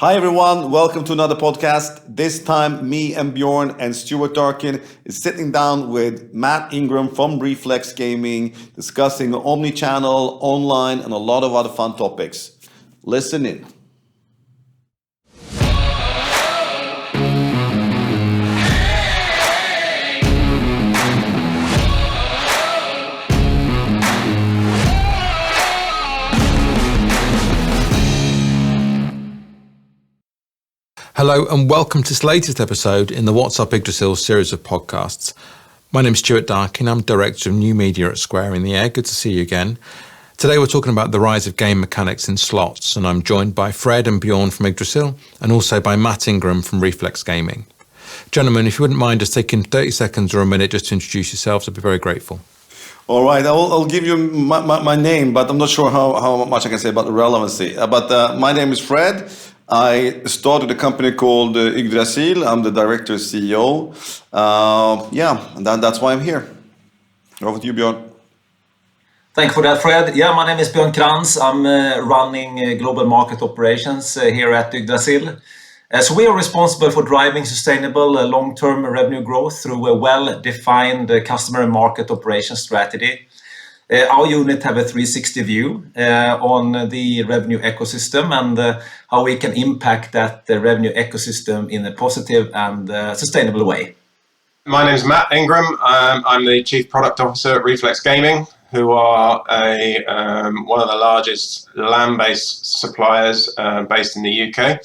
Hi everyone, welcome to another podcast. This time me and Bjorn and Stuart Darkin is sitting down with Mat Ingram from Reflex Gaming, discussing omni-channel, online and a lot of other fun topics. Listen in. Hello and welcome to this latest episode in the What's Up Yggdrasil series of podcasts. My name is Stuart Darkin, I'm Director of New Media at Square in the Air. Good to see you again. Today we're talking about the rise of game mechanics in slots, and I'm joined by Fred and Bjorn from Yggdrasil and also by Mat Ingram from Reflex Gaming. Gentlemen, if you wouldn't mind just taking 30 seconds or a minute just to introduce yourselves, I'd be very grateful. All right, I'll give you my name, but I'm not sure how much I can say about the relevancy. But my name is Fred. I started a company called Yggdrasil. I'm the director CEO. That's why I'm here. Over to you, Björn. Thank you for that, Fred. Yeah, my name is Björn Krantz. I'm running global market operations here at Yggdrasil. So we are responsible for driving sustainable long-term revenue growth through a well-defined customer and market operation strategy. Our unit have a 360 view on the revenue ecosystem and how we can impact that revenue ecosystem in a positive and sustainable way. My name is Mat Ingram. I'm the Chief Product Officer at Reflex Gaming, who are one of the largest land-based suppliers based in the UK.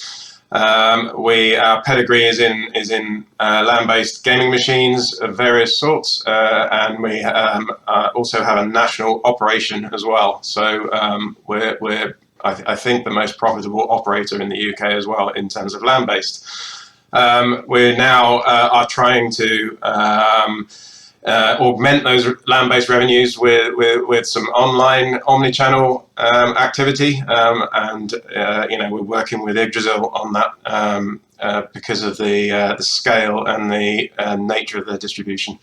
Our pedigree is in land-based gaming machines of various sorts, and we also have a national operation as well. So we're I think the most profitable operator in the UK as well in terms of land-based. We now are trying to augment those land-based revenues with some online omni-channel activity, and we're working with Yggdrasil on that because of the scale and the nature of the distribution.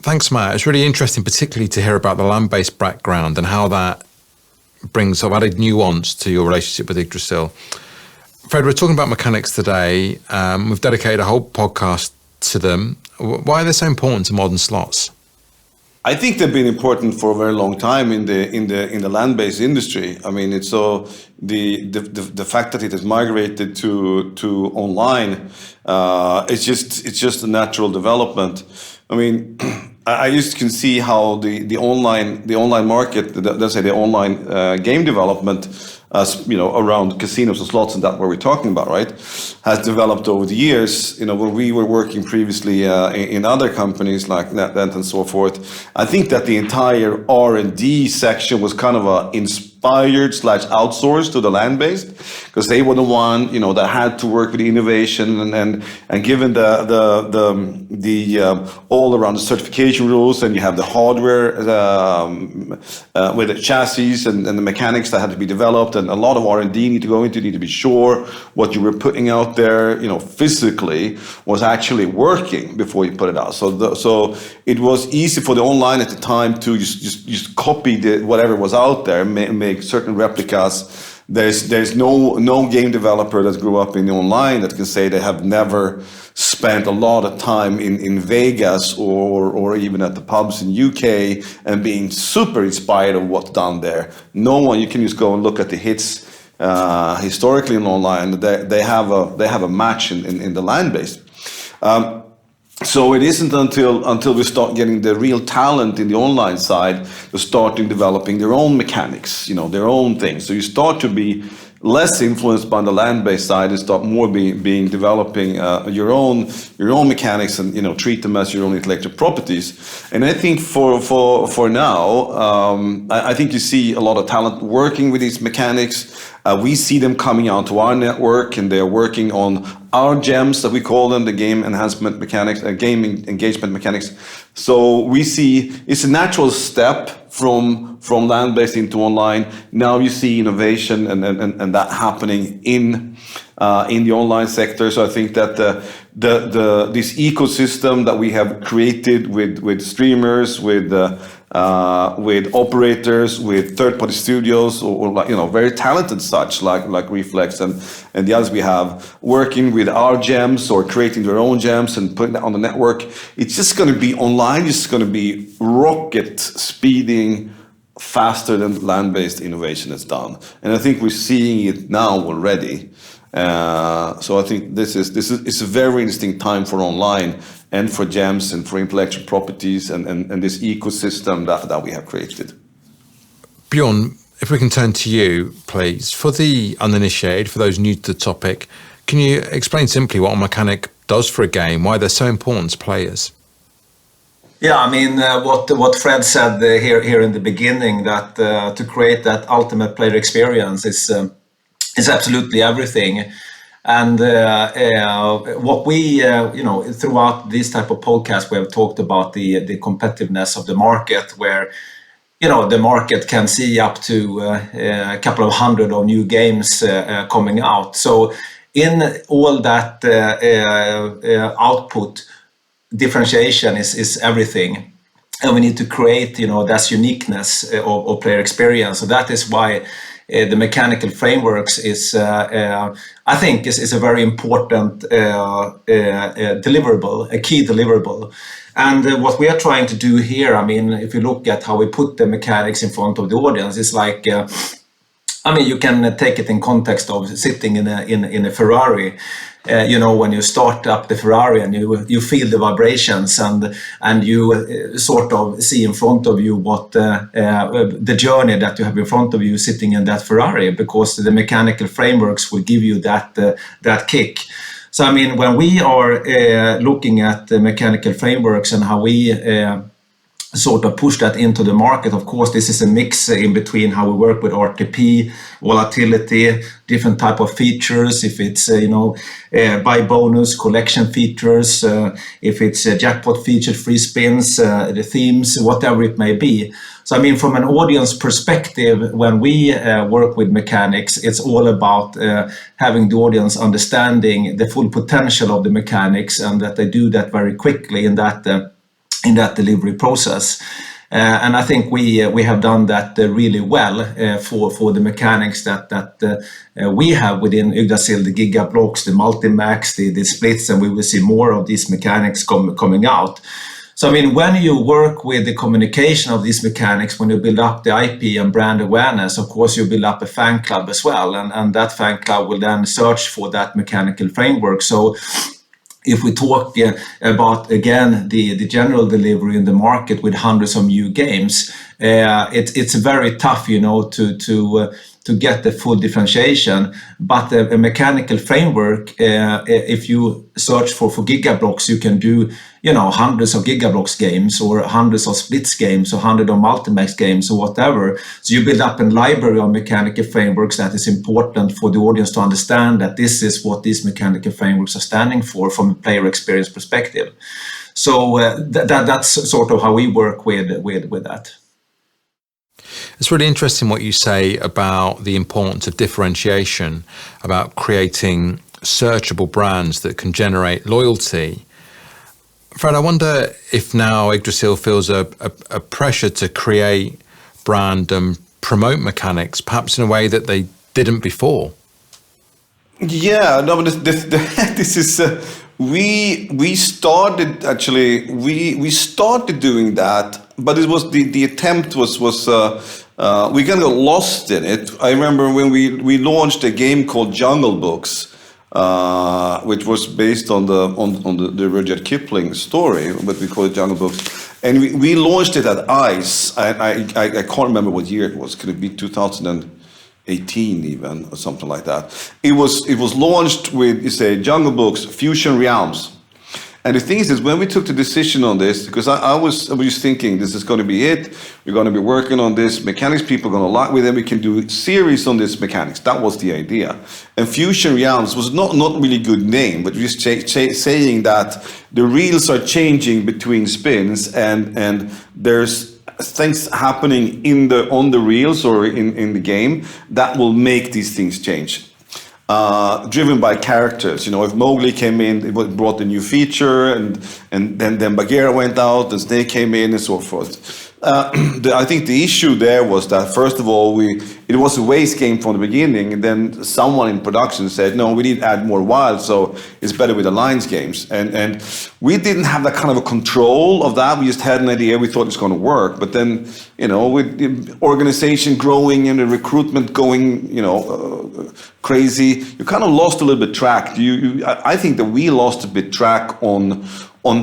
Thanks, Matt. It's really interesting, particularly to hear about the land-based background and how that brings sort of added nuance to your relationship with Yggdrasil. Fred, we're talking about mechanics today. We've dedicated a whole podcast to them. Why are they so important to modern slots? I think they've been important for a very long time in the land-based industry. I mean, it's so the fact that it has migrated to online. It's just a natural development. I mean, I just can see how the online market, let's say the online game development, around casinos and slots and that what we're talking about, right, has developed over the years. When we were working previously in other companies like NetEnt and so forth, I think that the entire R&D section was kind of inspired/outsourced to the land-based, because they were the one that had to work with the innovation and given the all around the certification rules, and you have the hardware with the chassis and the mechanics that had to be developed, and a lot of R&D need to be sure what you were putting out there physically was actually working before you put it out. So it was easy for the online at the time to just copy whatever was out there, make certain replicas. There's no game developer that grew up in the online that can say they have never spent a lot of time in Vegas or even at the pubs in UK and being super inspired of what's done there. No one. You can just go and look at the hits historically in online. They have a match in the land-based. So it isn't until we start getting the real talent in the online side to starting developing their own mechanics, their own things. So you start to be less influenced by the land-based side and start more developing your own mechanics and treat them as your own intellectual properties. And I think for now, I think you see a lot of talent working with these mechanics. We see them coming onto our network, and they're working on our gems that we call them, the game enhancement mechanics, game engagement mechanics. So we see it's a natural step from land-based into online. Now you see innovation and that happening in the online sector. So I think that this ecosystem that we have created with streamers, with with operators, with third-party studios, or like, very talented such like Reflex and the others we have, working with our gems or creating their own gems and putting that on the network. It's just going to be online. It's going to be rocket speeding faster than land-based innovation has done, and I think we're seeing it now already. So I think it's a very interesting time for online and for gems and for intellectual properties and this ecosystem that we have created. Bjorn, if we can turn to you, please, for the uninitiated, for those new to the topic, can you explain simply what a mechanic does for a game, why they're so important to players? Yeah, I mean, what Fred said here in the beginning, that to create that ultimate player experience is absolutely everything. And what we, throughout this type of podcast, we have talked about the competitiveness of the market, where, the market can see up to a couple of hundred of new games coming out. So in all that output, differentiation is everything. And we need to create, that uniqueness of player experience. So that is why the mechanical frameworks is, I think, is a very important deliverable, a key deliverable. And what we are trying to do here, I mean, if you look at how we put the mechanics in front of the audience, it's like, you can take it in context of sitting in a Ferrari. When you start up the Ferrari and you feel the vibrations and you sort of see in front of you what the journey that you have in front of you sitting in that Ferrari, because the mechanical frameworks will give you that kick. So I mean, when we are looking at the mechanical frameworks and how we sort of push that into the market, of course, this is a mix in between how we work with RTP, volatility, different type of features, if it's, buy bonus, collection features, if it's jackpot feature, free spins, the themes, whatever it may be. So, I mean, from an audience perspective, when we work with mechanics, it's all about having the audience understanding the full potential of the mechanics, and that they do that very quickly in that delivery process. And I think we have done that really well for the mechanics that we have within Yggdrasil, the Gigablox, the Multimax, the splits, and we will see more of these mechanics coming out. So, I mean, when you work with the communication of these mechanics, when you build up the IP and brand awareness, of course, you build up a fan club as well. And that fan club will then search for that mechanical framework. So if we talk about, again, the general delivery in the market with hundreds of new games, it's very tough, to get the full differentiation. But a mechanical framework, if you search for Gigablox, you can do, hundreds of Gigablox games, or hundreds of splits games, or hundreds of Multimax games, or whatever. So you build up a library of mechanical frameworks that is important for the audience to understand that this is what these mechanical frameworks are standing for from a player experience perspective. So that's sort of how we work with that. It's really interesting what you say about the importance of differentiation, about creating searchable brands that can generate loyalty. Fred, I wonder if now Yggdrasil feels a pressure to create brand and promote mechanics, perhaps in a way that they didn't before. Yeah, no, but this is we started actually we started doing that, but it was the attempt was we kind of lost in it. I remember when we launched a game called Jungle Books, which was based on the Rudyard Kipling story, but we call it Jungle Books, and we launched it at ICE. I can't remember what year it was. Could it be 2018 even, or something like that? It was launched with, Jungle Books Fusion Realms. And the thing is when we took the decision on this, because I was thinking this is going to be it, we're going to be working on this, mechanics people are going to like with them, we can do series on this mechanics. That was the idea. And Fusion Realms was not really good name, but just saying that the reels are changing between spins, and there's things happening on the reels or in the game that will make these things change. Driven by characters, if Mowgli came in, it brought a new feature, and then Bagheera went out, and Snake came in, and so forth. I think the issue there was that first of all, it was a waste game from the beginning, and then someone in production said, no, we need to add more wild, so it's better with alliance games. And we didn't have that kind of a control of that. We just had an idea. We thought it was going to work, but then with the organization growing and the recruitment going crazy, you kind of lost a little bit track. I think that we lost a bit track on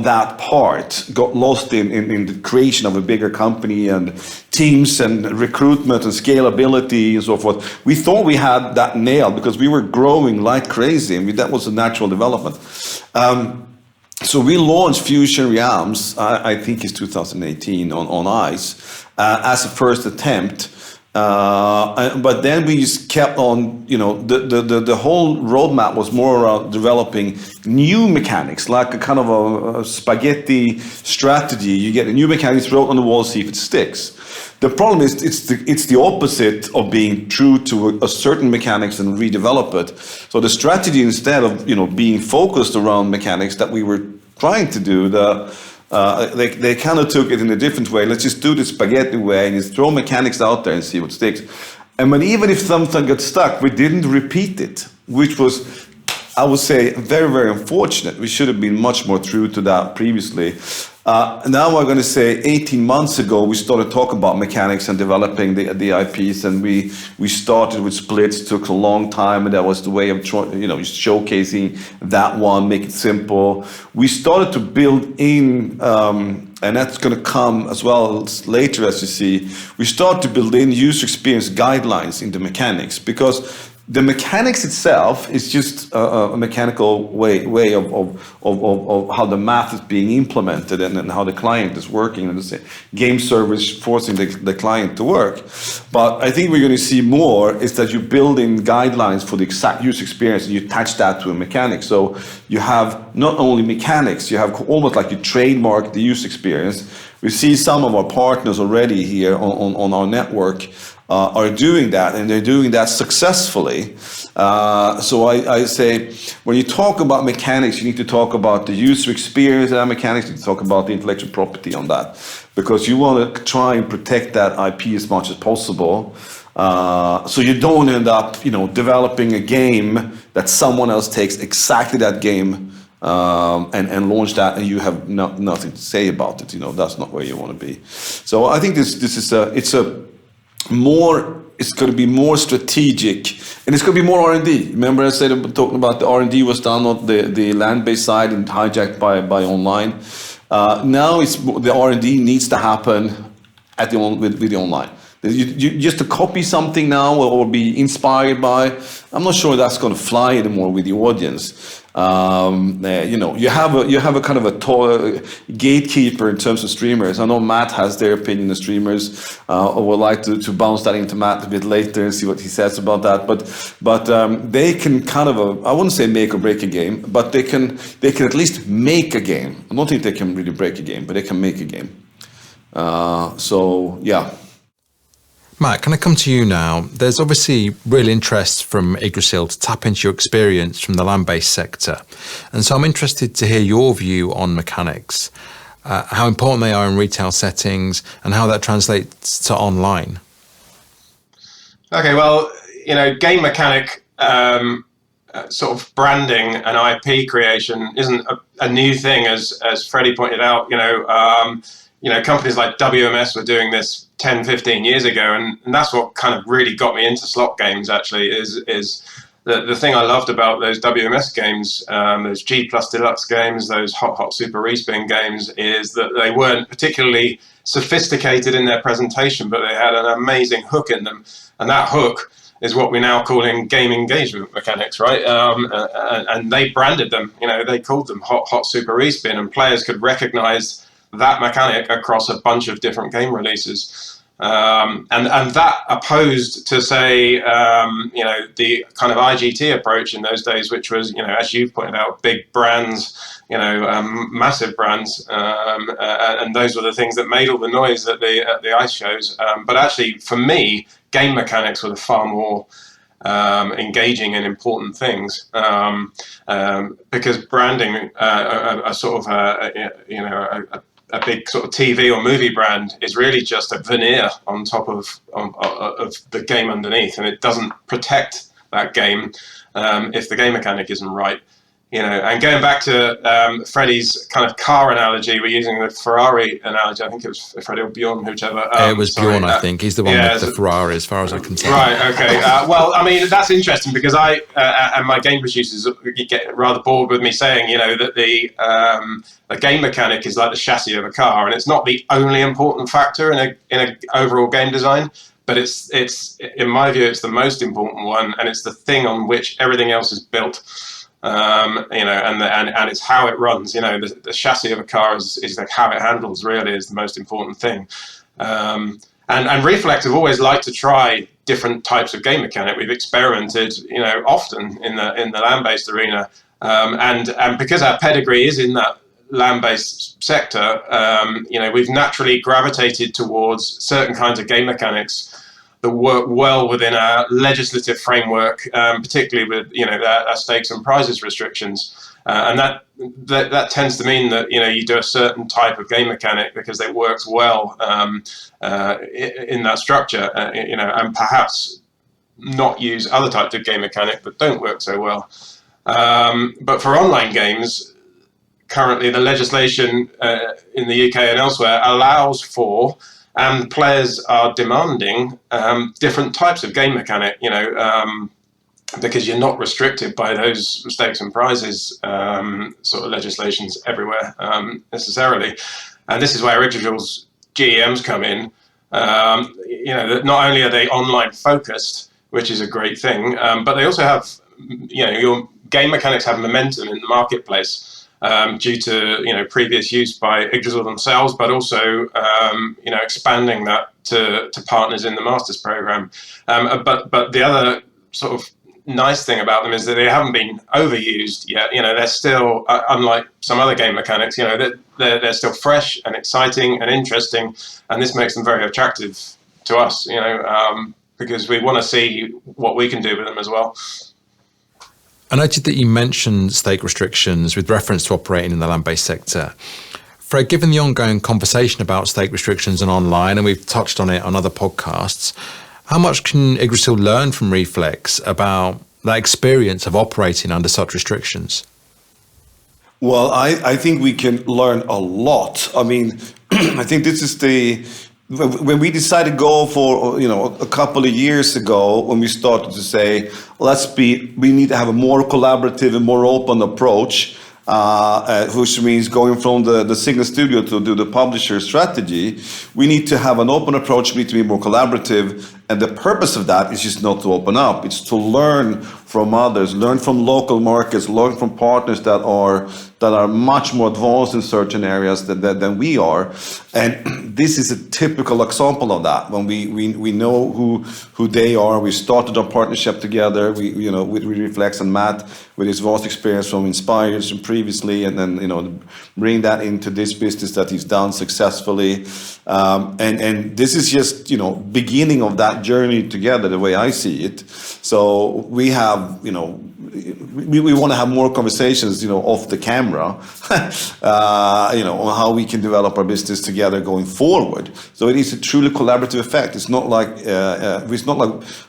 that part, got lost in the creation of a bigger company and teams and recruitment and scalability and so forth. We thought we had that nailed because we were growing like crazy, and that was a natural development. So we launched Fusion Realms, I think it's 2018 on ice, as a first attempt. But then we just kept on, the whole roadmap was more around developing new mechanics, like a kind of a spaghetti strategy. You get a new mechanic, throw it on the wall, see if it sticks. The problem is it's the opposite of being true to a certain mechanics and redevelop it. So the strategy, instead of being focused around mechanics that we were trying to do, they kind of took it in a different way. Let's just do the spaghetti way and just throw mechanics out there and see what sticks. And even if something got stuck, we didn't repeat it, which was, I would say, very, very unfortunate. We should have been much more true to that previously. Now I'm going to say 18 months ago, we started talking about mechanics and developing the IPs, and we started with splits. It took a long time, and that was the way of showcasing that one, make it simple. We started to build in, and that's going to come as well later, as you see. We start to build in user experience guidelines in the mechanics, because the mechanics itself is just a mechanical way of how the math is being implemented and how the client is working, and the game server is forcing the client to work. But I think we're going to see more is that you build in guidelines for the exact user experience and you attach that to a mechanic. So you have not only mechanics, you have almost like you trademark the user experience. We see some of our partners already here on our network are doing that, and they're doing that successfully. So I say, when you talk about mechanics, you need to talk about the user experience of that mechanics, you need to talk about the intellectual property on that, because you want to try and protect that IP as much as possible. So you don't end up, developing a game that someone else takes exactly that game and launch that, and you have nothing to say about it. That's not where you want to be. So I think this is it's going to be more strategic, and it's going to be more R&D. Remember I said, talking about the R&D was done on the land-based side and hijacked by online. Now the R&D needs to happen with the online. You just to copy something now or be inspired by, I'm not sure that's going to fly anymore with the audience. You have a kind of a gatekeeper in terms of streamers. I know Matt has their opinion of streamers. I would like to bounce that into Matt a bit later and see what he says about that. But they can kind of I wouldn't say make or break a game, but they can at least make a game. I don't think they can really break a game, but they can make a game. So yeah. Matt, can I come to you now? There's obviously real interest from Yggdrasil to tap into your experience from the land-based sector. And so I'm interested to hear your view on mechanics, how important they are in retail settings, and how that translates to online. Okay, well, game mechanic sort of branding and IP creation isn't a new thing, as Freddie pointed out. Companies like WMS were doing this 10, 15 years ago, and that's what kind of really got me into slot games, actually, is the thing I loved about those WMS games, those G+ Deluxe games, those Hot Super Respin games, is that they weren't particularly sophisticated in their presentation, but they had an amazing hook in them, and that hook is what we're now calling game engagement mechanics, right? And they branded them, they called them Hot Super Respin, and players could recognize that mechanic across a bunch of different game releases. And that opposed to, say, the kind of IGT approach in those days, which was, as you pointed out, big brands, massive brands, and those were the things that made all the noise at the ice shows. But actually, for me, game mechanics were the far more engaging and important things, because branding a sort of a big sort of TV or movie brand is really just a veneer on top of the game underneath, and it doesn't protect that game if the game mechanic isn't right. And going back to Freddie's kind of car analogy, we're using the Ferrari analogy. I think it was Freddie or Bjorn, whichever. It was Bjorn, I think. He's the one with the Ferrari, as far as I can tell. Right, okay. Well, I mean, that's interesting because I and my game producers get rather bored with me saying, that the game mechanic is like the chassis of a car, and it's not the only important factor in a overall game design. But it's in my view, it's the most important one, and it's the thing on which everything else is built. And it's how it runs. The chassis of a car is like how it handles. Really, is the most important thing. And Reflex have always liked to try different types of game mechanic. We've experimented, often in the land-based arena, and because our pedigree is in that land-based sector, we've naturally gravitated towards certain kinds of game mechanics that work well within our legislative framework, particularly with our stakes and prizes restrictions, and that tends to mean that you do a certain type of game mechanic because it works well in that structure, and perhaps not use other types of game mechanic that don't work so well. But for online games, currently the legislation in the UK and elsewhere allows for, and players are demanding, different types of game mechanic, because you're not restricted by those stakes and prizes sort of legislations everywhere necessarily. And this is where Yggdrasils GEMs come in. That not only are they online focused, which is a great thing, but they also have, your game mechanics have momentum in the marketplace. Due to previous use by Yggdrasil themselves, but also expanding that to partners in the Masters program. But the other sort of nice thing about them is that they haven't been overused yet. They're still unlike some other game mechanics. They're still fresh and exciting and interesting, and this makes them very attractive to us. Because we want to see what we can do with them as well. I noted that you mentioned stake restrictions with reference to operating in the land-based sector. Fred, given the ongoing conversation about stake restrictions and online, and we've touched on it on other podcasts, how much can Yggdrasil learn from Reflex about that experience of operating under such restrictions? Well, I think we can learn a lot. I mean, I think this is when we decided to go for, a couple of years ago, when we started to say, we need to have a more collaborative and more open approach, which means going from the single studio to do the publisher strategy, we need to have an open approach, we need to be more collaborative. And the purpose of that is just not to open up. It's to learn from others, learn from local markets, learn from partners that are much more advanced in certain areas than we are. And this is a typical example of that. When we know who they are, we started our partnership together. With Reflex and Matt, with his vast experience from Inspires and previously, and then bring that into this business that he's done successfully. And this is just beginning of that journey together, the way I see it. So we have we want to have more conversations off the camera on how we can develop our business together going forward. So it is a truly collaborative effect. It's not like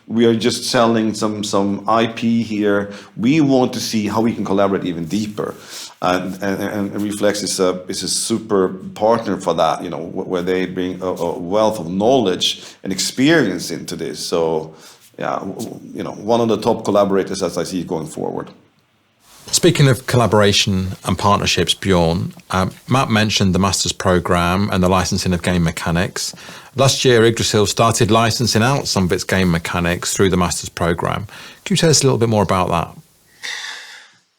we are just selling some IP here. We want to see how we can collaborate even deeper. And Reflex is a super partner for that, where they bring a wealth of knowledge and experience into this. So, one of the top collaborators as I see it going forward. Speaking of collaboration and partnerships, Bjorn, Matt mentioned the Masters program and the licensing of game mechanics. Last year, Yggdrasil started licensing out some of its game mechanics through the Masters program. Can you tell us a little bit more about that?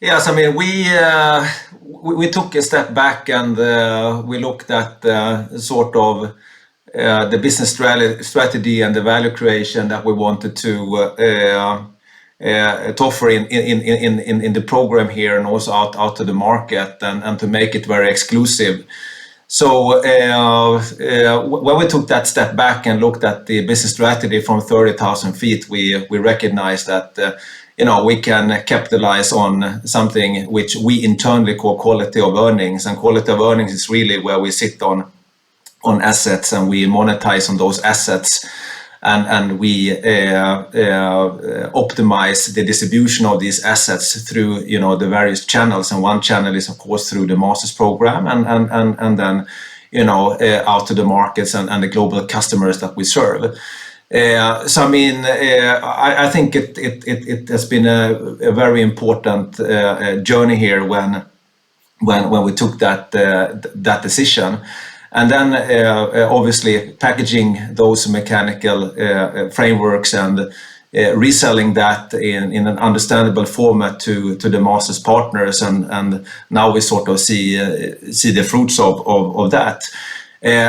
Yes, I mean, we took a step back and we looked at sort of the business strategy and the value creation that we wanted to offer in the program here, and also out to the market, and to make it very exclusive. So when we took that step back and looked at the business strategy from 30,000 feet, we recognized that we can capitalize on something which we internally call quality of earnings. And quality of earnings is really where we sit on assets and we monetize on those assets, and we optimize the distribution of these assets through the various channels. And one channel is of course through the Masters program, and then out to the markets and the global customers that we serve. So I mean, I think it has been a very important journey here when we took that decision. And then obviously packaging those mechanical frameworks and reselling that in an understandable format to the Masters partners, and now we sort of see the fruits of that.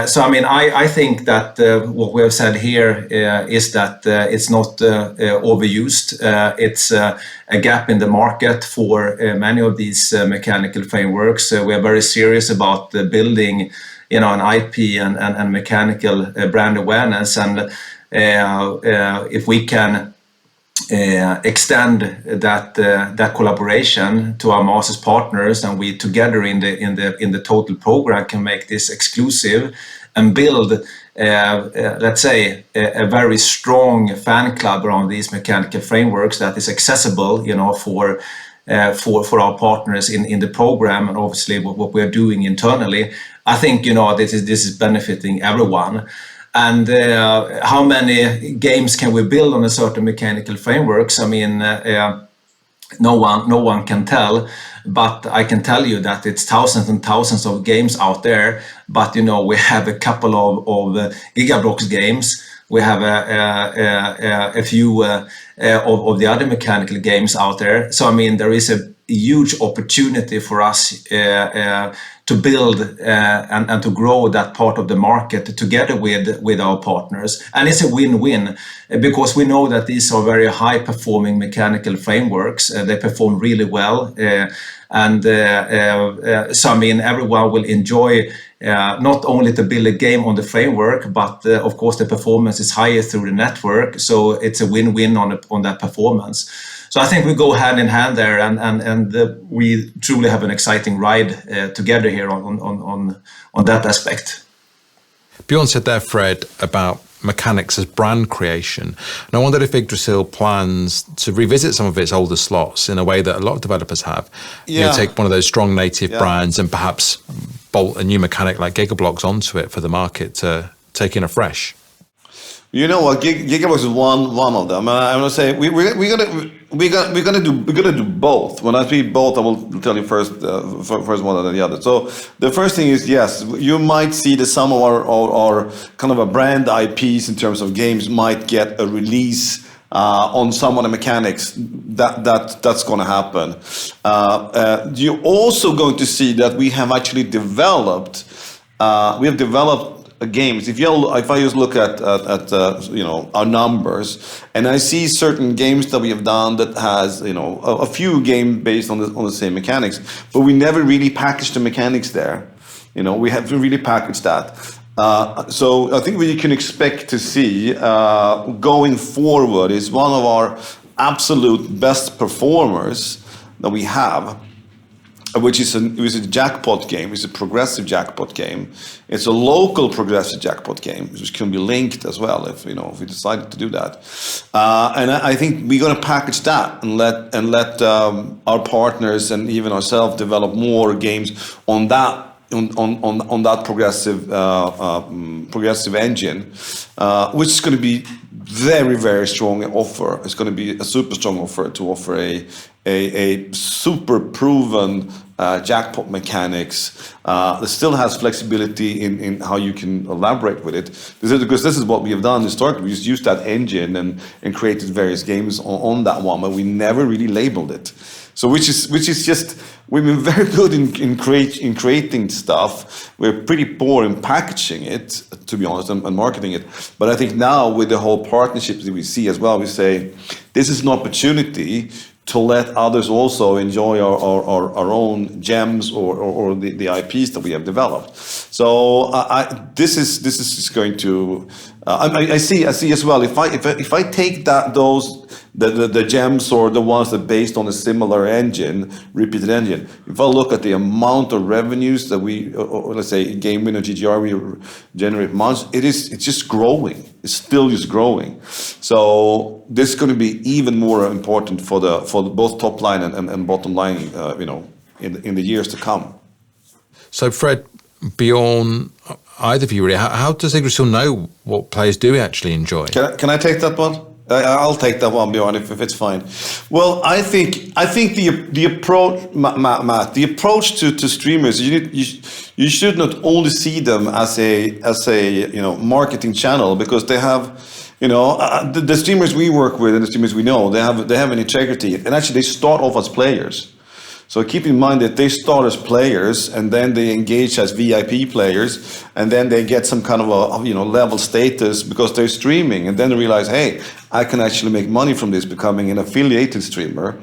So I mean, I think that what we have said here is that it's not overused. It's a gap in the market for many of these mechanical frameworks. We are very serious about building an IP and mechanical brand awareness, and if we can extend that collaboration to our Masters partners, and we together in the total program can make this exclusive and build let's say a very strong fan club around these mechanical frameworks that is accessible for our partners in the program, and obviously what we're doing internally. I think this is benefiting everyone. And how many games can we build on a certain mechanical frameworks? I mean, no one can tell, but I can tell you that it's thousands and thousands of games out there. But we have a couple of Gigablox games. We have a few of the other mechanical games out there. So I mean, there is a huge opportunity for us to build and to grow that part of the market together with our partners. And it's a win-win, because we know that these are very high-performing mechanical frameworks. They perform really well. So I mean, everyone will enjoy not only to build a game on the framework, but of course the performance is higher through the network. So it's a win-win on that performance. So I think we go hand in hand there, and we truly have an exciting ride together here on that aspect. Bjorn said there, Fred, about mechanics as brand creation. And I wondered if Yggdrasil plans to revisit some of its older slots in a way that a lot of developers have. Yeah. Take one of those strong native brands and perhaps bolt a new mechanic like Gigablox onto it for the market to take in afresh. You know what? Gigablox is one of them. I'm gonna say we're gonna do both. When I say both, I will tell you first one and then the other. So the first thing is, yes, you might see that some of our kind of a brand IPs in terms of games might get a release on some of the mechanics. That's going to happen. You're also going to see that we have actually developed. Games. If I just look at our numbers, and I see certain games that we have done that has a few games based on the same mechanics, but we never really packaged the mechanics there. We have to really package that. So I think what you can expect to see going forward is one of our absolute best performers that we have, which is a jackpot game. It's a progressive jackpot game. It's a local progressive jackpot game, which can be linked as well if we decided to do that. And I think we're going to package that and let our partners and even ourselves develop more games on that that progressive engine, which is going to be very, very strong offer. It's going to be a super strong offer to offer a super proven jackpot mechanics that still has flexibility in how you can elaborate with it. Because this is what we have done historically. We just used that engine and created various games on that one, but we never really labeled it. So which is just, we've been very good in creating stuff. We're pretty poor in packaging it, to be honest, and marketing it. But I think now with the whole partnerships that we see as well, we say this is an opportunity to let others also enjoy our own gems or the IPs that we have developed. So this is going to I see as well. If I take the gems or the ones that based on a similar engine, repeated engine. If I look at the amount of revenues that we, or let's say Game Win or GGR we generate months, it's just growing. It's still just growing. So this is going to be even more important for both top line and bottom line, in the years to come. So Fred, beyond either of you, really, how does Yggdrasil know what players do actually enjoy? Can I take that one? I'll take that one, Bjorn, if it's fine. Well, I think the approach, Matt, the approach to streamers, you should not only see them as a marketing channel, because they have, the streamers we work with and the streamers we know, they have an integrity, and actually they start off as players. So keep in mind that they start as players and then they engage as VIP players, and then they get some kind of a level status because they're streaming, and then they realize, hey, I can actually make money from this, becoming an affiliated streamer.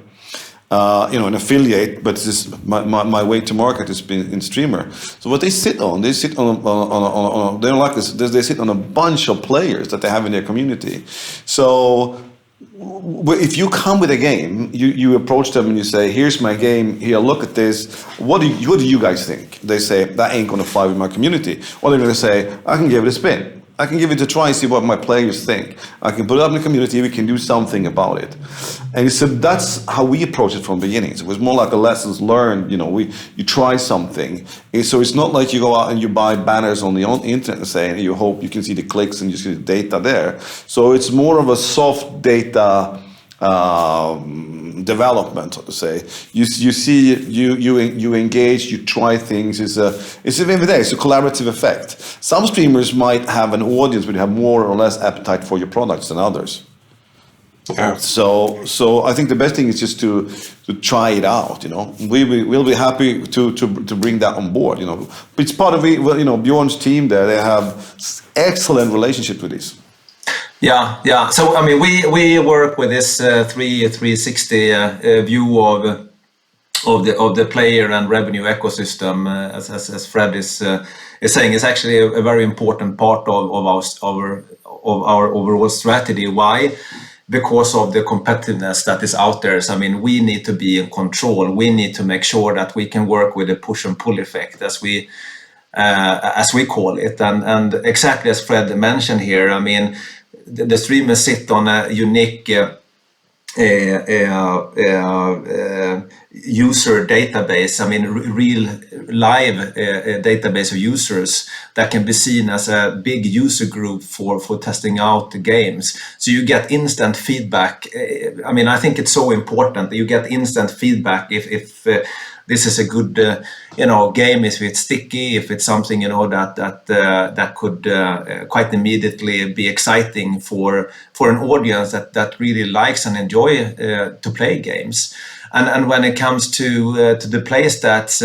An affiliate, but this is my way to market has been in streamer. So what they sit on they're like this. They sit on a bunch of players that they have in their community. So if you come with a game, you approach them and you say, here's my game, here, look at this, what do you guys think? They say, that ain't gonna fly with my community. Or they're gonna say, I can give it a spin. I can give it a try and see what my players think. I can put it up in the community, we can do something about it. And so that's how we approached it from the beginning. So it was more like a lessons learned, you try something. And so it's not like you go out and you buy banners on the internet and say, and you hope you can see the clicks and you see the data there. So it's more of a soft data development, so to say. You see, you engage, you try things. It's at the end of the day, it's a collaborative effect. Some streamers might have an audience, but you have more or less appetite for your products than others. Yeah. So I think the best thing is just to try it out. We'll be happy to bring that on board. It's part of it. Well, Bjorn's team there, they have excellent relationship with this. Yeah. So I mean, we work with this 360 view of the player and revenue ecosystem, as Fred is saying. Is actually a very important part of our overall strategy. Why? Because of the competitiveness that is out there. So, I mean, we need to be in control. We need to make sure that we can work with a push and pull effect, as we call it, and exactly as Fred mentioned here. I mean, the streamers sit on a unique user database. I mean, real live database of users that can be seen as a big user group for testing out the games. So you get instant feedback. I mean, I think it's so important that you get instant feedback if this is a good game, if it's sticky, if it's something that could quite immediately be exciting for an audience that really likes and enjoy to play games. And when it comes to the play stats,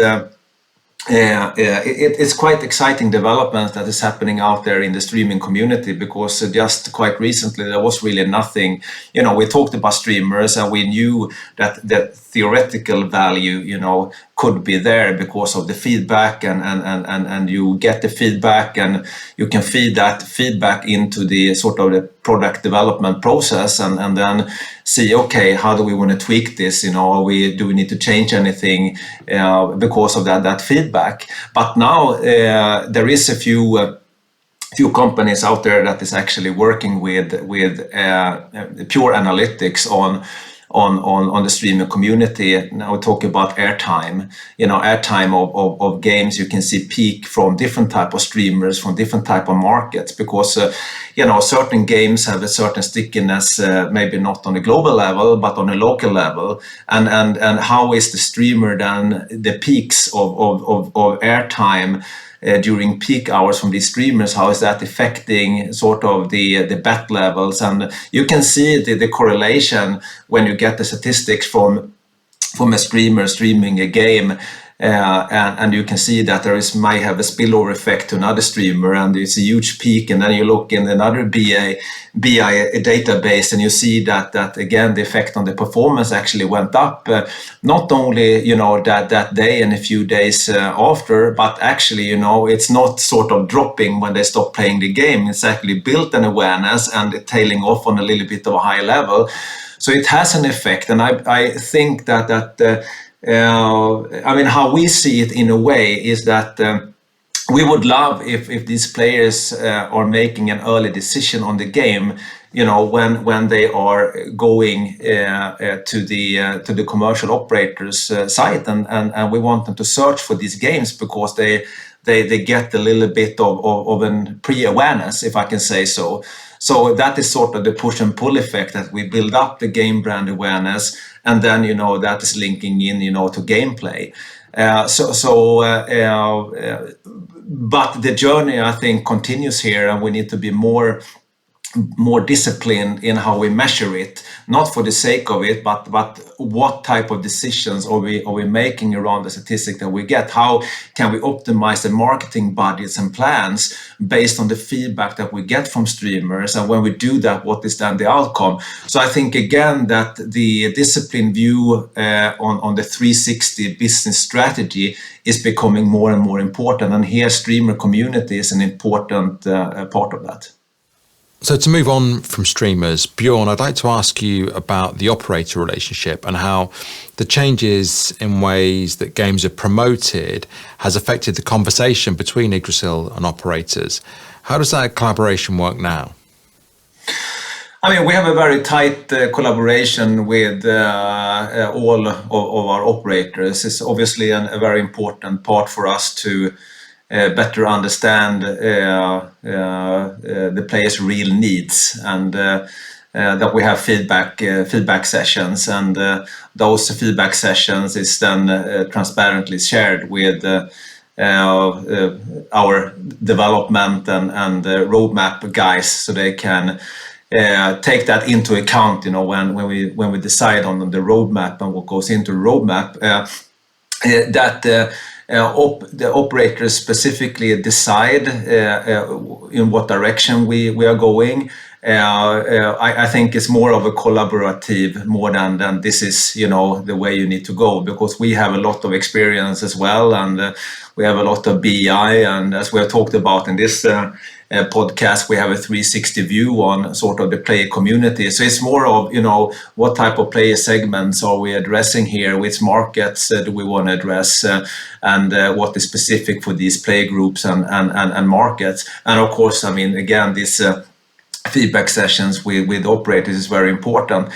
it's quite exciting development that is happening out there in the streaming community, because just quite recently there was really nothing. We talked about streamers and we knew that theoretical value could be there because of the feedback, and you get the feedback and you can feed that feedback into the sort of the product development process, and then see, okay, how do we want to tweak this? Do we need to change anything because of that feedback? But now there is a few companies out there that is actually working with pure analytics on the streaming community. Now we're talking about airtime, airtime of games. You can see peak from different type of streamers from different type of markets, because certain games have a certain stickiness, maybe not on a global level but on a local level, and how is the streamer then the peaks of airtime during peak hours from these streamers, how is that affecting sort of the bet levels? And you can see the correlation when you get the statistics from from a streamer streaming a game. And you can see that might have a spillover effect to another streamer, and it's a huge peak. And then you look in another BI database, and you see that again the effect on the performance actually went up. Not only that day and a few days after, but actually it's not sort of dropping when they stop playing the game. It's actually built an awareness and tailing off on a little bit of a high level. So it has an effect, and I think that. How we see it in a way is that we would love if these players are making an early decision on the game, when they are going to the commercial operators site, and we want them to search for these games because they get a little bit of an pre-awareness, if I can say so. So that is sort of the push and pull effect, that we build up the game brand awareness, and then that is linking in to gameplay. But the journey, I think, continues here, and we need to be more disciplined in how we measure it, not for the sake of it, but what type of decisions are we making around the statistic that we get? How can we optimize the marketing budgets and plans based on the feedback that we get from streamers? And when we do that, what is then the outcome? So I think again that the disciplined view on the 360 business strategy is becoming more and more important, and here streamer community is an important part of that. So to move on from streamers, Bjorn, I'd like to ask you about the operator relationship and how the changes in ways that games are promoted has affected the conversation between Yggdrasil and operators. How does that collaboration work now? We have a very tight collaboration with all of our operators. It's obviously a very important part for us to better understand the players' real needs, and that we have feedback sessions, and those feedback sessions is then transparently shared with our development and roadmap guys, so they can take that into account. When we decide on the roadmap and what goes into the roadmap, the operators specifically decide in what direction we are going. I think it's more of a collaborative more than this is the way you need to go, because we have a lot of experience as well, and we have a lot of BI, and as we have talked about in this podcast, we have a 360 view on sort of the player community. So it's more of what type of player segments are we addressing here, which markets do we want to address, and what is specific for these player groups and markets. And of course, again, this feedback sessions with operators is very important.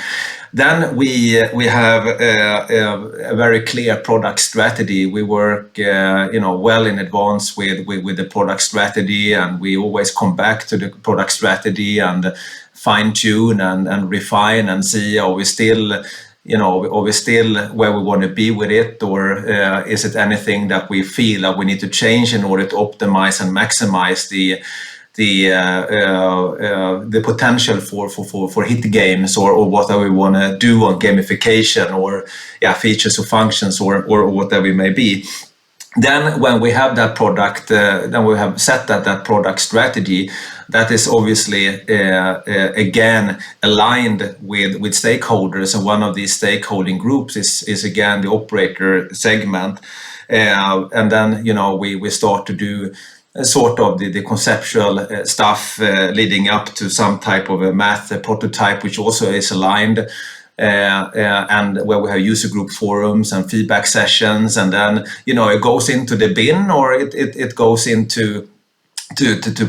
Then we have a very clear product strategy. We work well in advance with the product strategy, and we always come back to the product strategy and fine tune and refine and see, are we still where we want to be with it, or is it anything that we feel that we need to change in order to optimize and maximize the potential for hit games, or what we want to do on gamification, or features or functions, or whatever it may be. Then when we have that product, then we have set that product strategy, that is obviously again aligned with stakeholders, and one of these stakeholding groups is again the operator segment, and then we start to do sort of the conceptual stuff leading up to some type of a math prototype, which also is aligned, and where we have user group forums and feedback sessions, and then it goes into the bin, or it goes into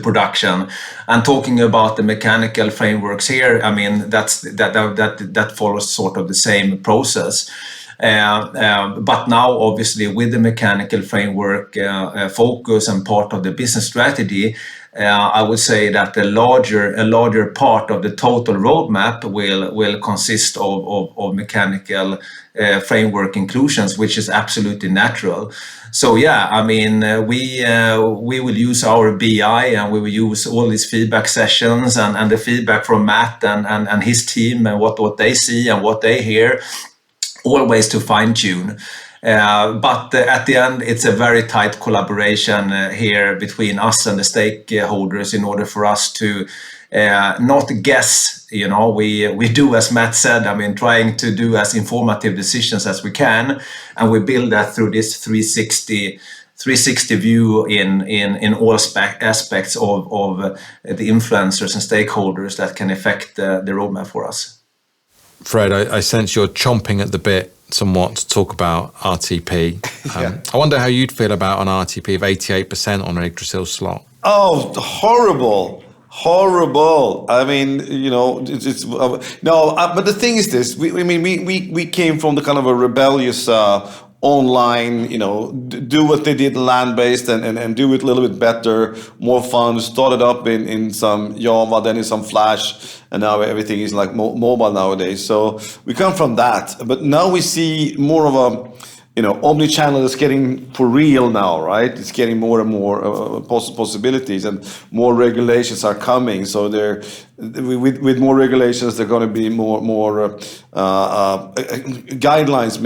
production. And talking about the mechanical frameworks here, that follows sort of the same process. But now, obviously, with the mechanical framework focus and part of the business strategy, I would say that a larger part of the total roadmap will consist of mechanical framework inclusions, which is absolutely natural. So we will use our BI, and we will use all these feedback sessions and the feedback from Matt and his team, and what they see and what they hear, always to fine tune. But at the end, it's a very tight collaboration here between us and the stakeholders in order for us to not guess. We do, as Matt said, trying to do as informative decisions as we can, and we build that through this 360 view in all aspects of the influencers and stakeholders that can affect the roadmap for us. Fred, I sense you're chomping at the bit somewhat to talk about RTP. Yeah. I wonder how you'd feel about an RTP of 88% on an Yggdrasil slot. Oh, horrible. But the thing is this, we came from the kind of a rebellious online, do what they did land-based and do it a little bit better, more fun, started up in some Java, then in some Flash, and now everything is like mobile nowadays. So we come from that, but now we see more of a, omni-channel is getting for real now, right? It's getting more and more possibilities, and more regulations are coming. So with more regulations, there are going to be more guidelines,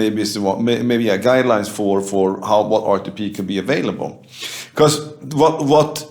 guidelines for what RTP can be available. Because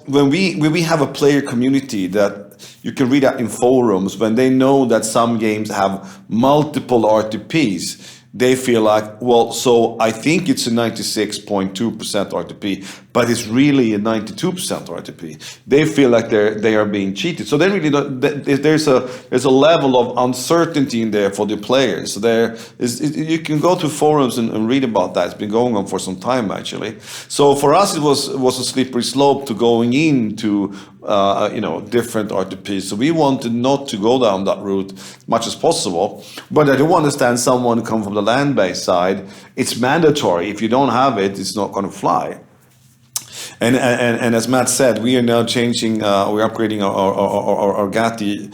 when we have a player community that you can read that in forums, when they know that some games have multiple RTPs, they feel like, well, so I think it's a 96.2% RTP, but it's really a 92% RTP. They feel like they are being cheated. So they really don't, there's a level of uncertainty in there for the players. So you can go to forums and read about that. It's been going on for some time actually. So for us, it was a slippery slope to going into different RTPs. So we wanted not to go down that route as much as possible. But I do understand someone who come from the land-based side. It's mandatory. If you don't have it, it's not going to fly. And as Matt said, we are now changing. We're upgrading our GATI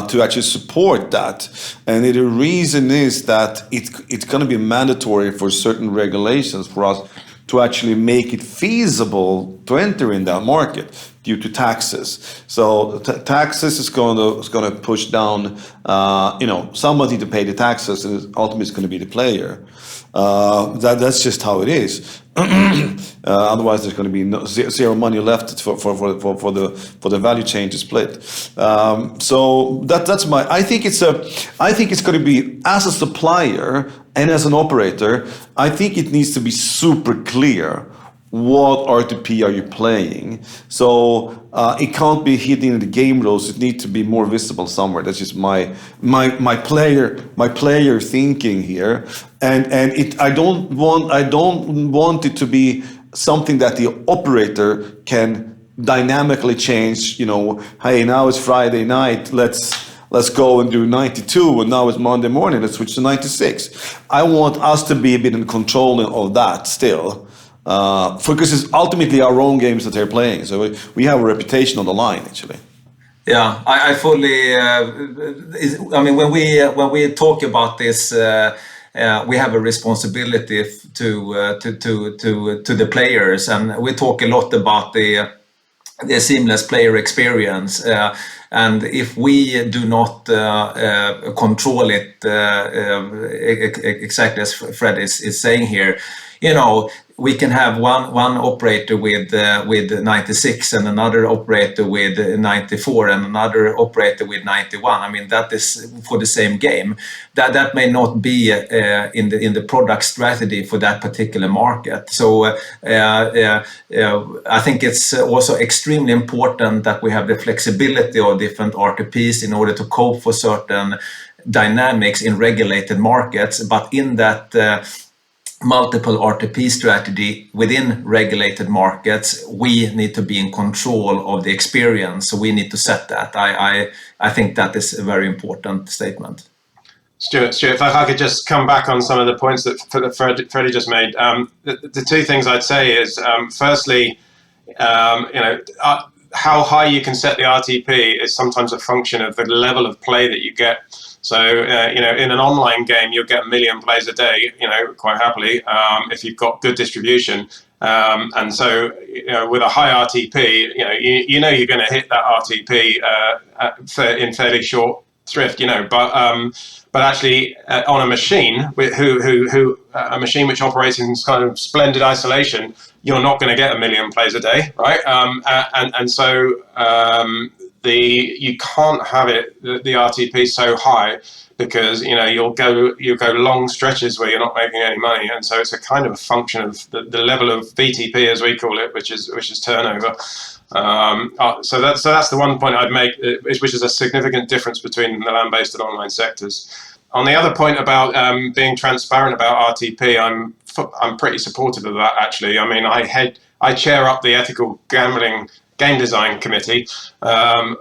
to actually support that. And the reason is that it's going to be mandatory for certain regulations for us to actually make it feasible to enter in that market due to taxes. So taxes is going to push down. Someone needs to pay the taxes, and ultimately it's going to be the player. That's just how it is. Otherwise, there's going to be zero money left for the value chain to split. So that's my. I think it's going to be, as a supplier and as an operator, I think it needs to be super clear. What RTP are you playing? So it can't be hidden in the game rules. It needs to be more visible somewhere. That's just my player thinking here. And I don't want it to be something that the operator can dynamically change. Hey, now it's Friday night. Let's go and do 92, and now it's Monday morning. Let's switch to 96. I want us to be a bit in control of that still. Because it's ultimately our own games that they're playing, so we have a reputation on the line, actually. Yeah, I fully. When we talk about this, we have a responsibility to the players, and we talk a lot about the seamless player experience. And if we do not control it exactly as Fred is saying here, we can have one operator with 96 and another operator with 94 and another operator with 91. That is for the same game. That may not be in the product strategy for that particular market. So I think it's also extremely important that we have the flexibility of different RTPs in order to cope for certain dynamics in regulated markets, but in that multiple RTP strategy within regulated markets, we need to be in control of the experience. So we need to set that. I think that is a very important statement. Stuart, if I could just come back on some of the points that Freddie just made. The two things I'd say is, firstly, how high you can set the RTP is sometimes a function of the level of play that you get. So, in an online game, you'll get 1 million plays a day, quite happily, if you've got good distribution. And so, with a high RTP, you're going to hit that RTP in fairly short thrift, but actually on a machine a machine which operates in kind of splendid isolation, you're not going to get 1 million plays a day, right? So you can't have the RTP so high, because you'll go long stretches where you're not making any money, and so it's a kind of a function of the level of VTP, as we call it, which is turnover. So that's the one point I'd make, which is a significant difference between the land-based and online sectors. On the other point about being transparent about RTP, I'm pretty supportive of that, actually. I mean, I chair up the ethical gambling game design committee on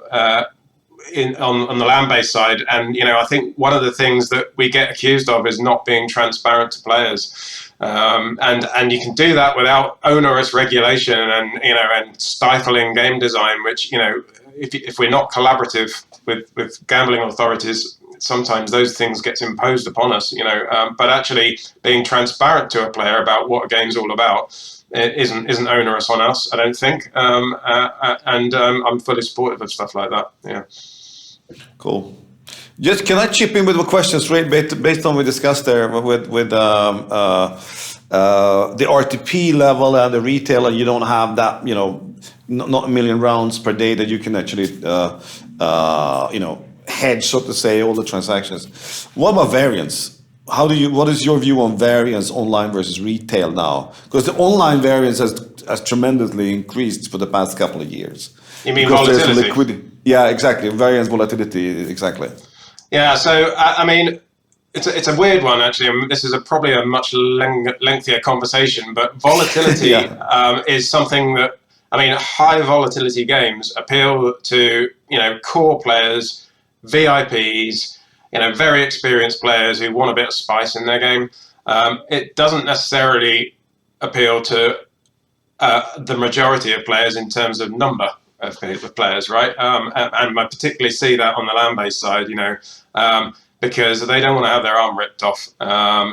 the land-based side, and I think one of the things that we get accused of is not being transparent to players, and you can do that without onerous regulation and stifling game design, which if we're not collaborative with gambling authorities, sometimes those things get imposed upon us, but actually being transparent to a player about what a game's all about isn't onerous on us, I don't think, and I'm fully supportive of stuff like that. Yeah. Cool. Just can I chip in with a question straight based on what we discussed there with the RTP level and the retail, and you don't have that, not 1 million rounds per day that you can actually hedge, so to say, all the transactions. What about variance? What is your view on variance online versus retail now? Because the online variance has tremendously increased for the past couple of years. You mean volatility? Yeah, exactly. Variance, volatility, exactly. Yeah, so I mean, it's a weird one, actually. This is probably a much lengthier conversation, but volatility is something that, high volatility games appeal to core players, VIPs, very experienced players who want a bit of spice in their game. It doesn't necessarily appeal to the majority of players in terms of number of players, right? And I particularly see that on the land-based side, because they don't want to have their arm ripped off,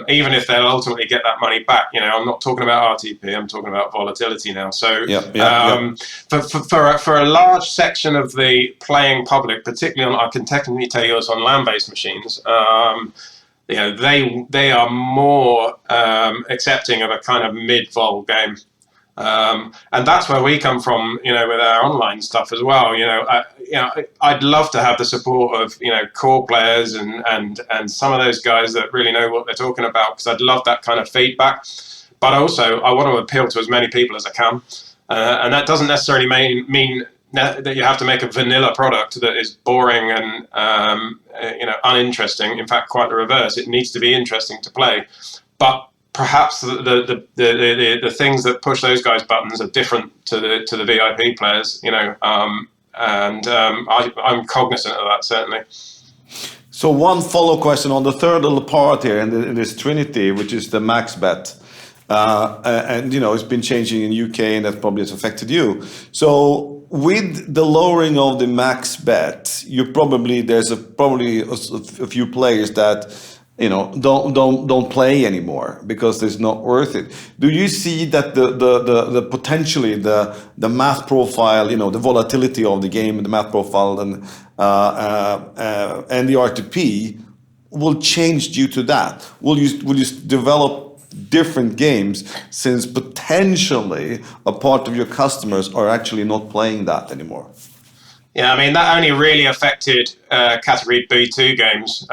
even if they'll ultimately get that money back. I'm not talking about RTP, I'm talking about volatility now. So for a large section of the playing public, particularly I can technically tell you it's on land-based machines, they are more accepting of a kind of mid-vol game. And that's where we come from, with our online stuff as well. I'd love to have the support of core players and some of those guys that really know what they're talking about, because I'd love that kind of feedback. But also, I want to appeal to as many people as I can, and that doesn't necessarily mean that you have to make a vanilla product that is boring and uninteresting. In fact, quite the reverse. It needs to be interesting to play, but perhaps the things that push those guys' buttons are different to the VIP players, and I'm cognizant of that, certainly. So one follow question on the third little part here in this trinity, which is the max bet, and it's been changing in UK, and that probably has affected you. So with the lowering of the max bet, there's probably a few players that don't play anymore because it's not worth it. Do you see that the potentially the math profile, the volatility of the game, the math profile, and the RTP will change due to that? Will you develop different games, since potentially a part of your customers are actually not playing that anymore? Yeah, that only really affected category B2 games,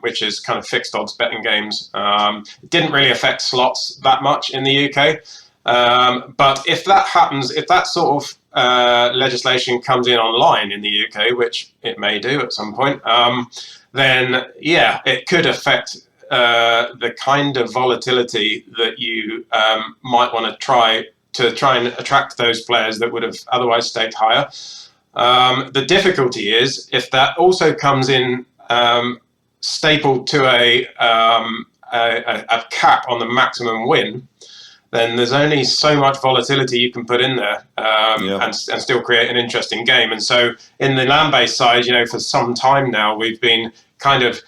which is kind of fixed odds betting games. It didn't really affect slots that much in the UK. But if that happens, if that sort of legislation comes in online in the UK, which it may do at some point, then yeah, it could affect the kind of volatility that you might want to try and attract those players that would have otherwise staked higher. The difficulty is if that also comes in stapled to a cap on the maximum win, then there's only so much volatility you can put in there and still create an interesting game. And so in the land-based side, for some time now, we've been kind of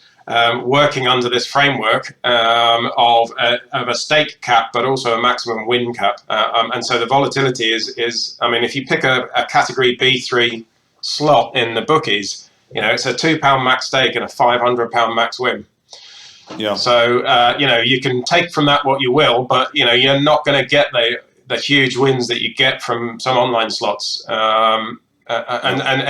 working under this framework of a stake cap, but also a maximum win cap. And so the volatility is if you pick a category B3 slot in the bookies, it's a £2 max stake and a £500 max win. Yeah. So, you can take from that what you will, but, you're not going to get the huge wins that you get from some online slots. And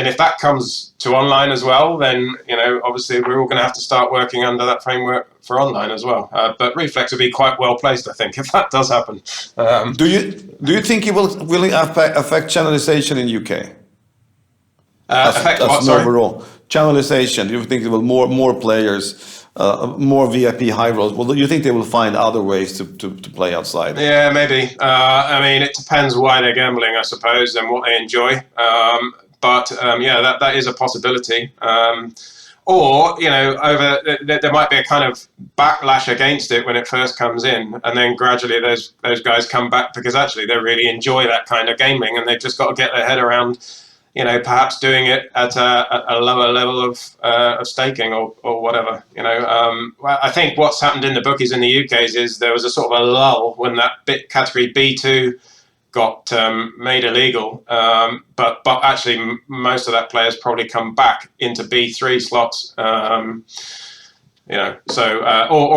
if that comes to online as well, then, obviously we're all going to have to start working under that framework for online as well. But Reflex will be quite well placed, I think, if that does happen. Do you think it will affect channelization in UK? Affect what, sorry? Overall channelization. Do you think there will more players? More VIP high rolls. Well, do you think they will find other ways to play outside? Yeah, maybe. It depends why they're gambling, I suppose, and what they enjoy. That is a possibility. There might be a kind of backlash against it when it first comes in, and then gradually those guys come back because actually they really enjoy that kind of gaming, and they've just got to get their head around, perhaps doing it at a lower level of staking or whatever. I think what's happened in the bookies in the UK is there was a sort of a lull when that category B2 got made illegal, but actually most of that players probably come back into B3 slots. Or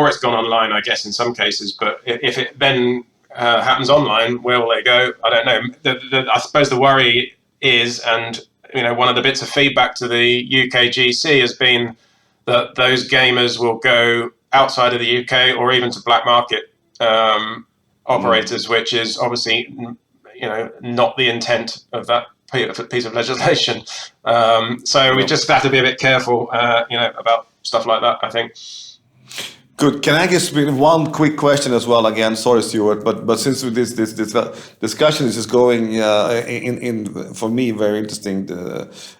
it's gone online, I guess, in some cases. But if it then happens online, where will they go? I don't know. I suppose the worry is, and one of the bits of feedback to the UK GC has been that those gamers will go outside of the UK or even to black market operators, which is obviously not the intent of that piece of legislation. So we just have to be a bit careful, about stuff like that, I think. Good. Can I just bring one quick question as well? Again, sorry, Stuart, but since this discussion is just going in for me very interesting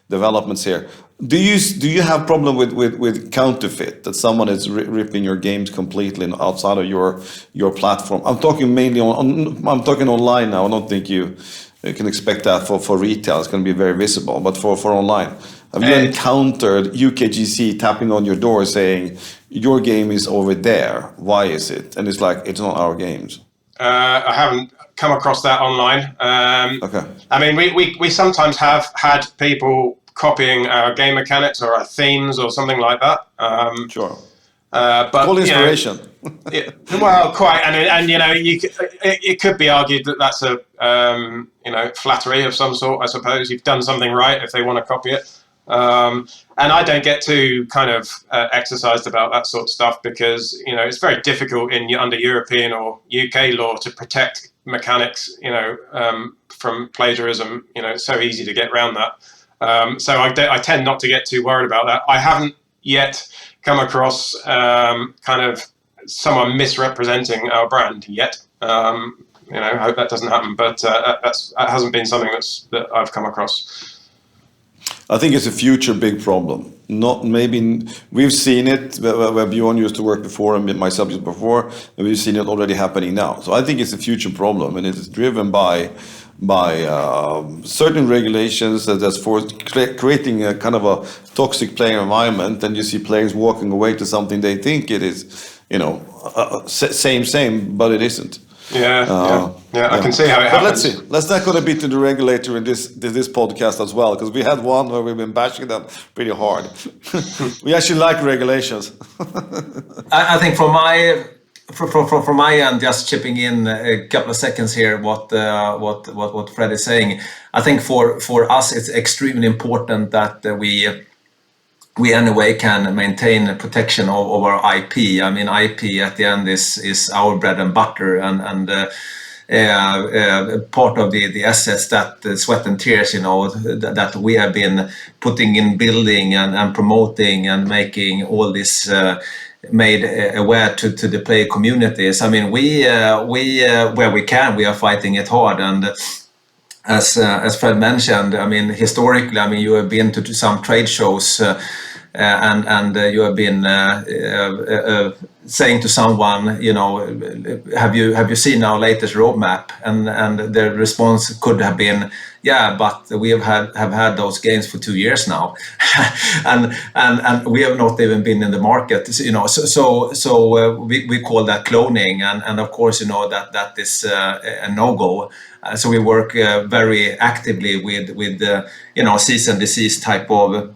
developments here. Do you have problem with counterfeit, that someone is ripping your games completely outside of your platform? I'm talking mainly I'm talking online now. I don't think you can expect that for retail. It's going to be very visible, but for online. Have you encountered UKGC tapping on your door saying your game is over there? Why is it? And it's like, it's not our games. I haven't come across that online. Okay. We sometimes have had people copying our game mechanics or our themes or something like that. Sure. But full inspiration. Well, quite, and it could be argued that that's a flattery of some sort. I suppose you've done something right if they want to copy it. And I don't get too kind of exercised about that sort of stuff because it's very difficult under European or UK law to protect mechanics from plagiarism. It's so easy to get around that. So I tend not to get too worried about that. I haven't yet come across kind of someone misrepresenting our brand yet. I hope that doesn't happen, but that hasn't been something that I've come across. I think it's a future big problem. Not maybe we've seen it where Bjorn used to work before and myself used before, and we've seen it already happening now. So I think it's a future problem, and it's driven by certain regulations that's for creating a kind of a toxic player environment, and you see players walking away to something they think it is, same, but it isn't. Yeah, I can see how it happens. But let's see. Let's not go to beat to the regulator in this podcast as well, because we had one where we've been bashing them pretty hard. We actually like regulations. I think from my end, just chipping in a couple of seconds here, what Fred is saying. I think for us, it's extremely important that we anyway can maintain protection of our IP. I mean, IP at the end is our bread and butter, and part of the assets that sweat and tears, that we have been putting in building and promoting and making all this made aware to the player communities. I mean, we where we can, we are fighting it hard. And as Fred mentioned, I mean, historically, I mean, you have been to some trade shows and you have been saying to someone, have you seen our latest roadmap? And the response could have been, yeah, but we have had those games for 2 years now, and we have not even been in the market, So we call that cloning, and of course that is a no-go. So we work very actively with cease and desist type of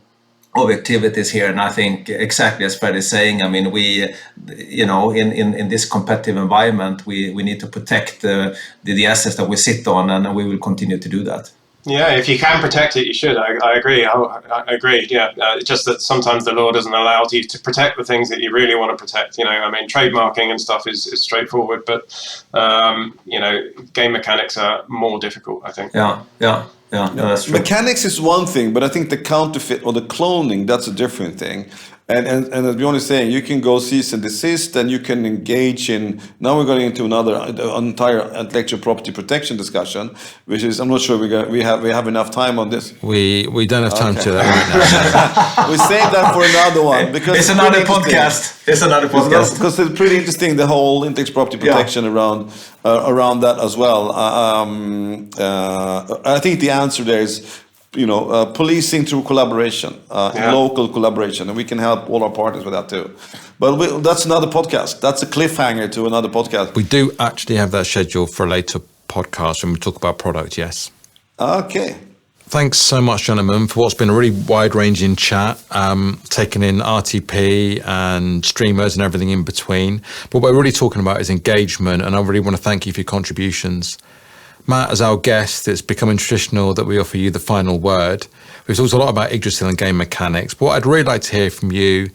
of activities here, and I think exactly as Fred is saying, I mean, we, in this competitive environment, we need to protect the assets that we sit on, and we will continue to do that. Yeah, if you can protect it, you should. I agree. I agree. Yeah, it's just that sometimes the law doesn't allow you to protect the things that you really want to protect. I mean, trademarking and stuff is straightforward, but game mechanics are more difficult, I think. Yeah, no, that's true. Mechanics is one thing, but I think the counterfeit or the cloning, that's a different thing. And as Bjorn is saying, you can go cease and desist, and you can engage in. Now we're going into another entire intellectual property protection discussion, which is, I'm not sure we have enough time on this. We don't have time to that right now. We save that for another one because it's another podcast. Because it's pretty interesting, the whole intellectual property protection around that as well. I think the answer there is, policing through collaboration, local collaboration, and we can help all our partners with that too. But that's another podcast. That's a cliffhanger to another podcast. We do actually have that scheduled for a later podcast when we talk about product, yes. Okay. Thanks so much, gentlemen, for what's been a really wide-ranging chat, taking in RTP and streamers and everything in between. But what we're really talking about is engagement, and I really want to thank you for your contributions. Matt, as our guest, it's becoming traditional that we offer you the final word. We've talked a lot about Yggdrasil and game mechanics, but what I'd really like to hear from you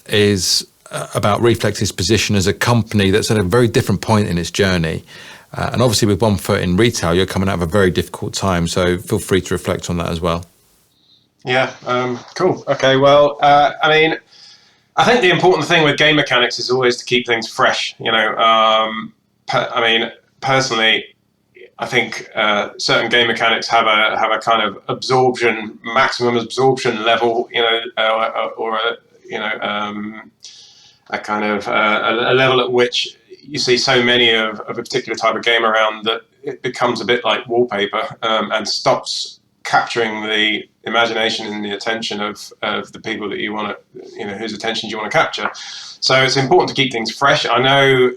is about Reflex's position as a company that's at a very different point in its journey. And obviously with one foot in retail, you're coming out of a very difficult time, so feel free to reflect on that as well. Yeah, cool. Okay, well, I think the important thing with game mechanics is always to keep things fresh. Personally, I think certain game mechanics have a kind of maximum absorption level, a kind of a level at which you see so many of a particular type of game around that it becomes a bit like wallpaper and stops capturing the imagination and the attention of the people that you want to, whose attention you want to capture. So it's important to keep things fresh. I know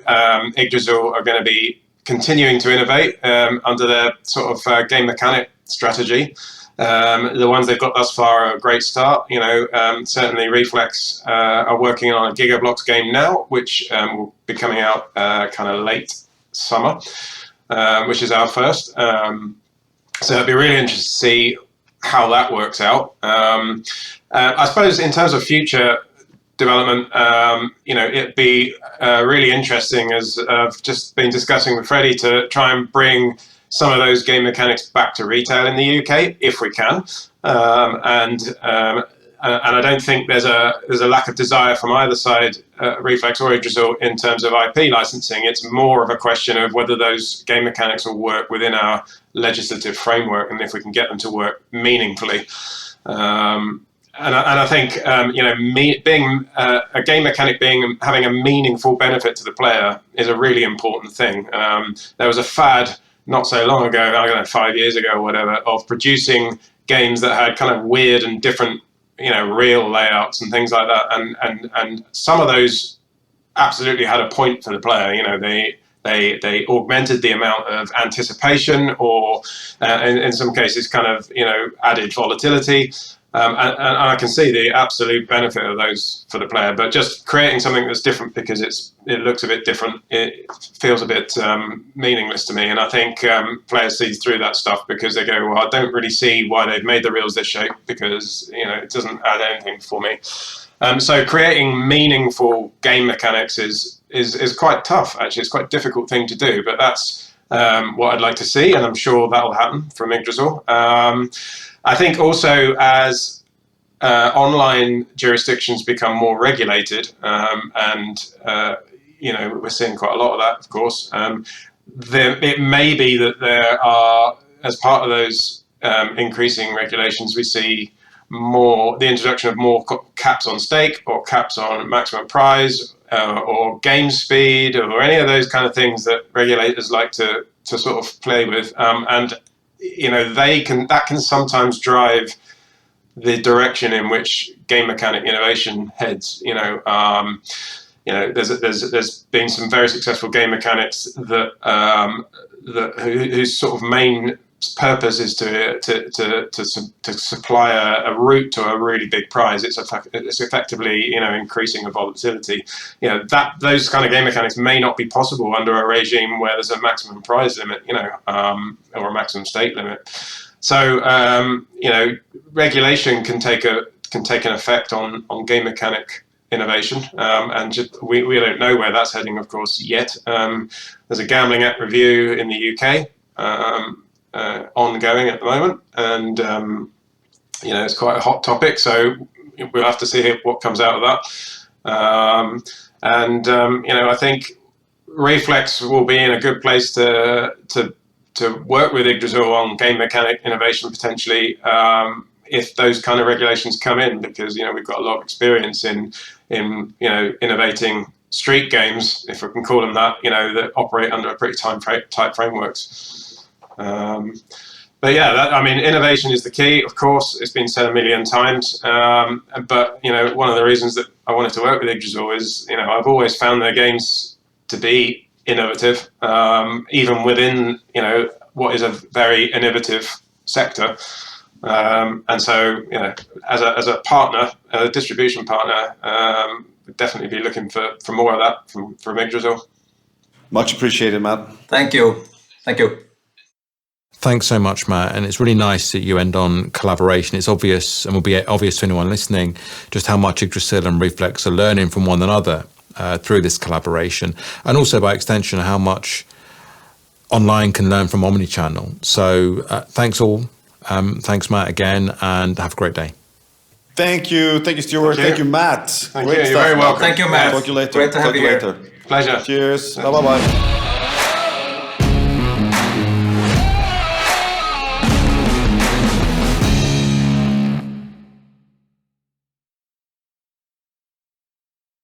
Yggdrasil are going to be continuing to innovate under their sort of game mechanic strategy. The ones they've got thus far are a great start. Certainly Reflex are working on a Gigablox game now, which will be coming out kind of late summer, which is our first. So it'd be really interesting to see how that works out. I suppose in terms of future development, it'd be really interesting, as I've just been discussing with Freddie, to try and bring some of those game mechanics back to retail in the UK if we can. And I don't think there's a lack of desire from either side, Reflex or Yggdrasil, in terms of IP licensing. It's more of a question of whether those game mechanics will work within our legislative framework and if we can get them to work meaningfully. And I think being a game mechanic having a meaningful benefit to the player is a really important thing. There was a fad not so long ago, I don't know, 5 years ago or whatever, of producing games that had kind of weird and different, real layouts and things like that. And some of those absolutely had a point for the player. They augmented the amount of anticipation, or in some cases, kind of added volatility. And I can see the absolute benefit of those for the player, but just creating something that's different because it looks a bit different, it feels a bit meaningless to me. And I think players see through that stuff because they go, well, I don't really see why they've made the reels this shape, because it doesn't add anything for me. So creating meaningful game mechanics is quite tough, actually. It's quite a difficult thing to do, but that's what I'd like to see, and I'm sure that'll happen from Yggdrasil. I think also as online jurisdictions become more regulated, and we're seeing quite a lot of that, of course, it may be that there are, as part of those increasing regulations, we see the introduction of more caps on stake or caps on maximum prize or game speed or any of those kind of things that regulators like to sort of play with. And that can sometimes drive the direction in which game mechanic innovation heads. There's been some very successful game mechanics that whose sort of main purpose is to supply a route to a really big prize. It's effectively, increasing a volatility. Those kind of game mechanics may not be possible under a regime where there's a maximum prize limit, or a maximum stake limit. So regulation can take an effect on game mechanic innovation, and we don't know where that's heading, of course, yet. There's a Gambling Act review in the UK. Ongoing at the moment, and it's quite a hot topic, so we'll have to see what comes out of that. I think Reflex will be in a good place to work with Yggdrasil on game mechanic innovation potentially, if those kind of regulations come in, because we've got a lot of experience in innovating street games, if we can call them that, that operate under pretty tight frameworks. But yeah, innovation is the key. Of course, it's been said a million times. But one of the reasons that I wanted to work with Yggdrasil is, I've always found their games to be innovative, even within, what is a very innovative sector. And so, as a partner, a distribution partner, we'd definitely be looking for more of that from Yggdrasil. Much appreciated, Matt. Thank you. Thank you. Thanks so much, Matt. And it's really nice that you end on collaboration. It's obvious, and will be obvious to anyone listening, just how much Yggdrasil and Reflex are learning from one another through this collaboration. And also, by extension, how much online can learn from omnichannel. So thanks all. Thanks, Matt, again, and have a great day. Thank you. Thank you, Stuart. Thank you, Matt. Thank you. You're very welcome. Thank you, Matt. Talk to you later. Great to have you here. Pleasure. Cheers. Bye-bye.